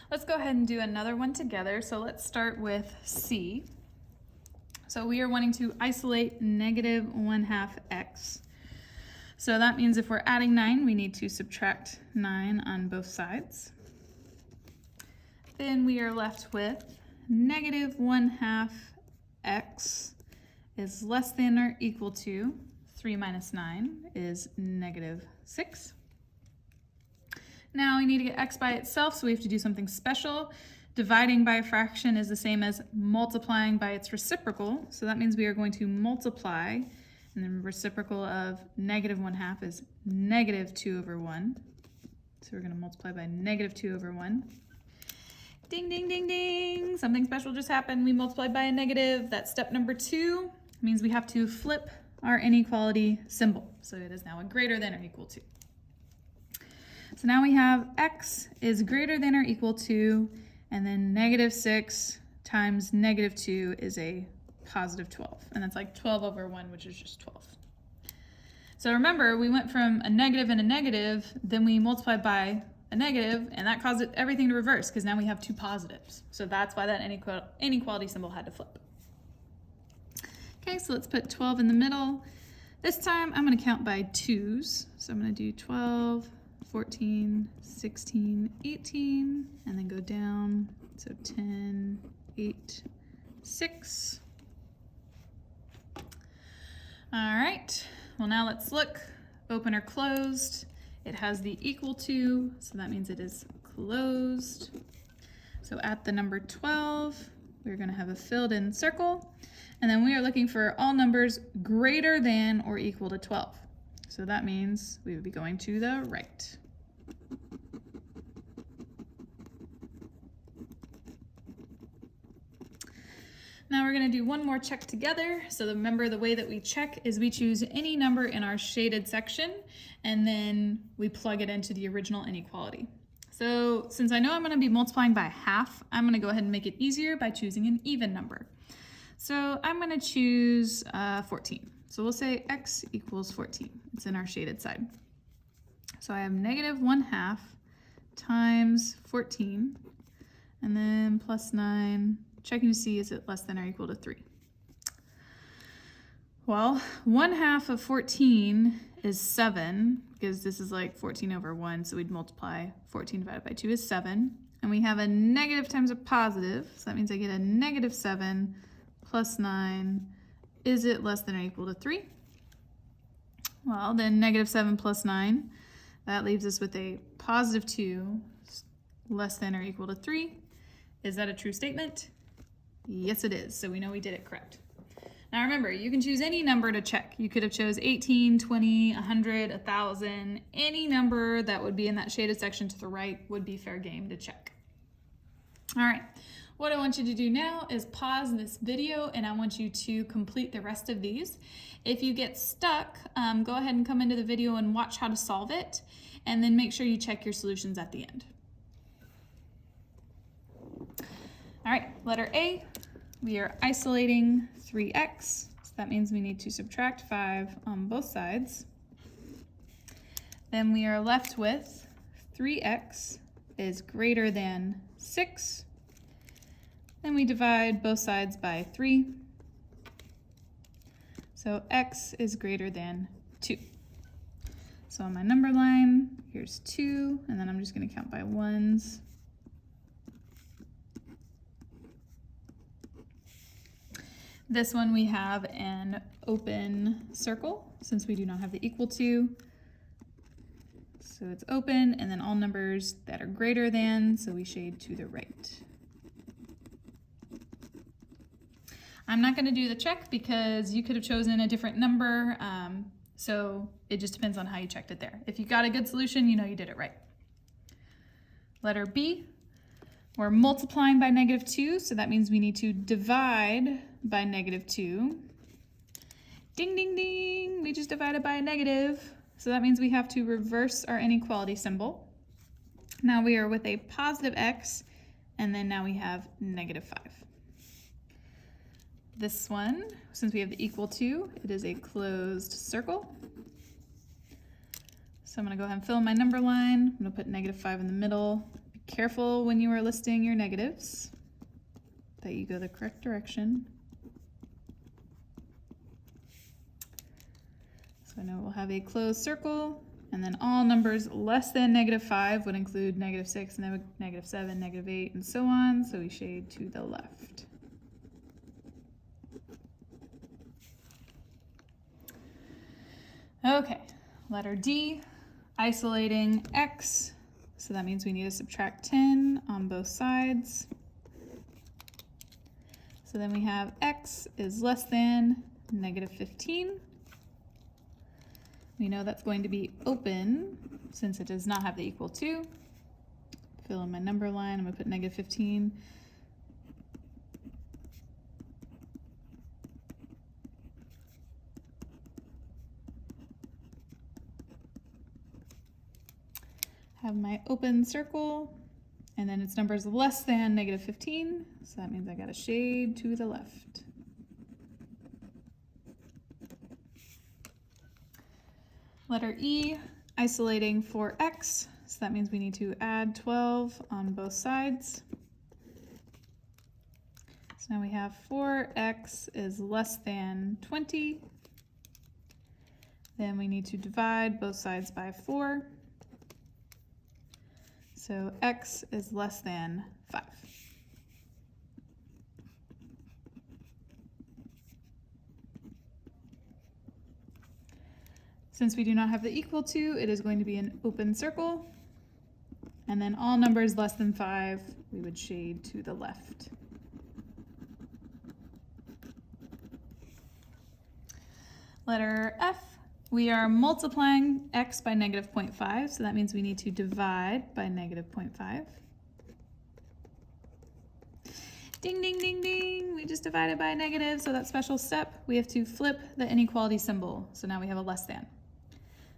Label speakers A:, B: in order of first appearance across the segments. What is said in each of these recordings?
A: Let's go ahead and do another one together. So let's start with C. So we are wanting to isolate negative 1/2 x. So that means if we're adding 9, we need to subtract 9 on both sides. Then we are left with negative 1/2 x is less than or equal to 3 minus 9 is negative 6. Now we need to get x by itself, so we have to do something special. Dividing by a fraction is the same as multiplying by its reciprocal, so that means we are going to multiply, and the reciprocal of negative 1/2 is negative 2/1. So we're going to multiply by negative 2/1. Ding, ding, ding, ding. Something special just happened. We multiplied by a negative. That's step number 2. It means we have to flip our inequality symbol. So it is now a greater than or equal to. So now we have x is greater than or equal to, and then negative 6 times negative 2 is a positive 12. And that's like 12/1, which is just 12. So remember, we went from a negative and a negative, then we multiplied by a negative, and that caused everything to reverse because now we have two positives. So that's why that inequality symbol had to flip. Okay, so let's put 12 in the middle. This time I'm going to count by 2s. So I'm going to do 12, 14, 16, 18, and then go down. So 10, 8, 6. All right, well now let's look. Open or closed. It has the equal to, so that means it is closed. So at the number 12, we're going to have a filled in circle, and then we are looking for all numbers greater than or equal to 12. So that means we would be going to the right. Now we're going to do one more check together. So remember, the way that we check is we choose any number in our shaded section and then we plug it into the original inequality. So since I know I'm going to be multiplying by half, I'm going to go ahead and make it easier by choosing an even number. So I'm going to choose 14. So we'll say x equals 14. It's in our shaded side. So I have negative 1/2 times 14 and then plus 9. Checking to see is it less than or equal to 3. Well, 1/2 of 14 is 7, because this is like 14/1, so we'd multiply 14 divided by 2 is 7. And we have a negative times a positive, so that means I get a negative 7 plus 9. Is it less than or equal to 3? Well, then negative 7 plus 9, that leaves us with a positive 2 less than or equal to 3. Is that a true statement? Yes, it is. So we know we did it correct. Now remember, you can choose any number to check. You could have chose 18, 20, 100, 1,000. Any number that would be in that shaded section to the right would be fair game to check. All right. What I want you to do now is pause this video and I want you to complete the rest of these. If you get stuck, go ahead and come into the video and watch how to solve it, and then make sure you check your solutions at the end. All right, letter A, we are isolating 3x, so that means we need to subtract 5 on both sides. Then we are left with 3x is greater than 6. Then we divide both sides by 3. So x is greater than 2. So on my number line, here's 2, and then I'm just going to count by 1s. This one we have an open circle since we do not have the equal to. So it's open, and then all numbers that are greater than, so we shade to the right. I'm not going to do the check because you could have chosen a different number, so it just depends on how you checked it there. If you got a good solution, you know you did it right. Letter B, we're multiplying by negative 2, so that means we need to divide by negative 2. Ding, ding, ding, we just divided by a negative, so that means we have to reverse our inequality symbol. Now we are with a positive x, and then now we have negative 5. This one, since we have the equal to, it is a closed circle. So I'm going to go ahead and fill in my number line. I'm going to put negative 5 in the middle Careful when you are listing your negatives that you go the correct direction. So I know we'll have a closed circle, and then all numbers less than -5 would include -6, -7, -8, and so on, so we shade to the left. Okay, letter D, isolating x, so that means we need to subtract 10 on both sides. So then we have x is less than -15. We know that's going to be open since it does not have the equal to. Fill in my number line, I'm gonna put -15. Have my open circle, and then its numbers less than -15, so that means I got a shade to the left. Letter E, isolating 4x, so that means we need to add 12 on both sides. So now we have 4x is less than 20. Then we need to divide both sides by 4. So x is less than 5. Since we do not have the equal to, it is going to be an open circle. And then all numbers less than 5, we would shade to the left. Letter F. We are multiplying x by -0.5, so that means we need to divide by -0.5. Ding, ding, ding, ding, we just divided by a negative, so that special step, we have to flip the inequality symbol, so now we have a less than.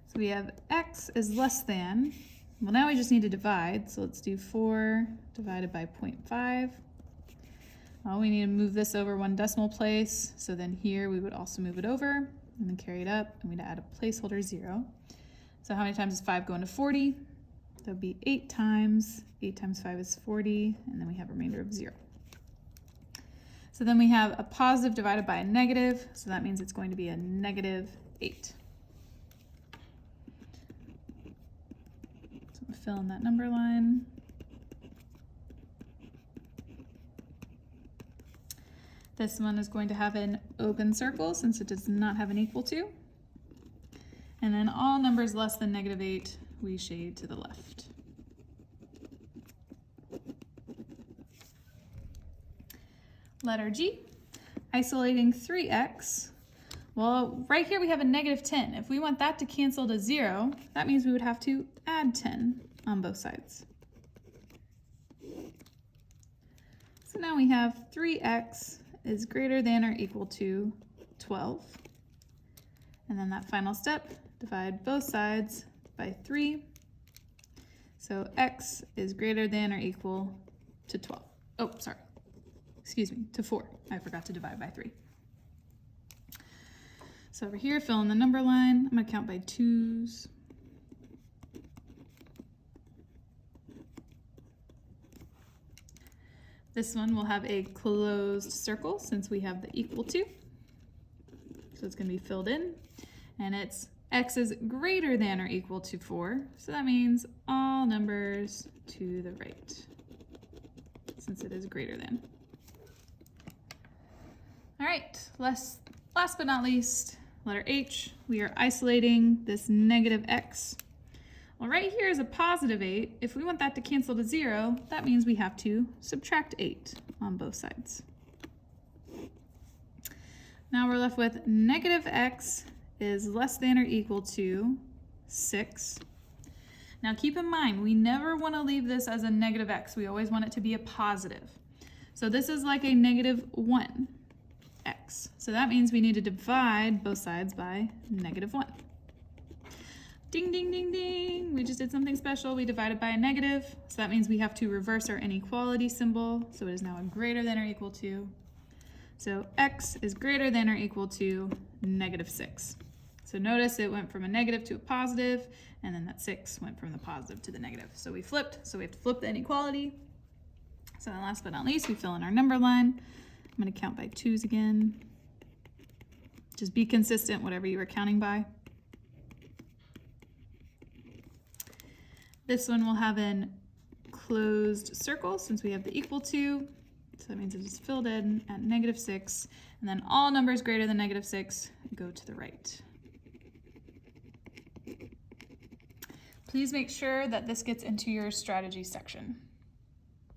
A: So we have x is less than, well now we just need to divide, so let's do 4 divided by 0.5. We need to move this over one decimal place, so then here we would also move it over, and then carry it up, and we'd add a placeholder 0. So how many times is 5 going to 40? That would be 8 times. 8 times 5 is 40, and then we have a remainder of 0. So then we have a positive divided by a negative, so that means it's going to be a -8. So I'm gonna fill in that number line. This one is going to have an open circle since it does not have an equal to. And then all numbers less than -8, we shade to the left. Letter G, isolating 3x. Well, right here we have a -10. If we want that to cancel to 0, that means we would have to add 10 on both sides. So now we have 3x is greater than or equal to 12. And then that final step, divide both sides by 3. So x is greater than or equal to 12. Oh, sorry. Excuse me, to 4. I forgot to divide by 3. So over here, fill in the number line. I'm going to count by 2s. This one will have a closed circle since we have the equal to. So it's going to be filled in. And it's x is greater than or equal to 4. So that means all numbers to the right, since it is greater than. All right, last but not least, letter H. We are isolating this -x. Well, right here is a +8. If we want that to cancel to 0, that means we have to subtract 8 on both sides. Now we're left with -x is less than or equal to 6. Now keep in mind, we never want to leave this as a -x. We always want it to be a positive. So this is like a -1x. So that means we need to divide both sides by -1. Ding, ding, ding, ding. We just did something special. We divided by a negative. So that means we have to reverse our inequality symbol. So it is now a greater than or equal to. So x is greater than or equal to -6. So notice it went from a negative to a positive, and then that 6 went from the positive to the negative. So we flipped, so we have to flip the inequality. So then last but not least, we fill in our number line. I'm going to count by 2s again. Just be consistent, whatever you were counting by. This one will have an closed circle since we have the equal to. So that means it is filled in at -6. And then all numbers greater than -6 go to the right. Please make sure that this gets into your strategy section.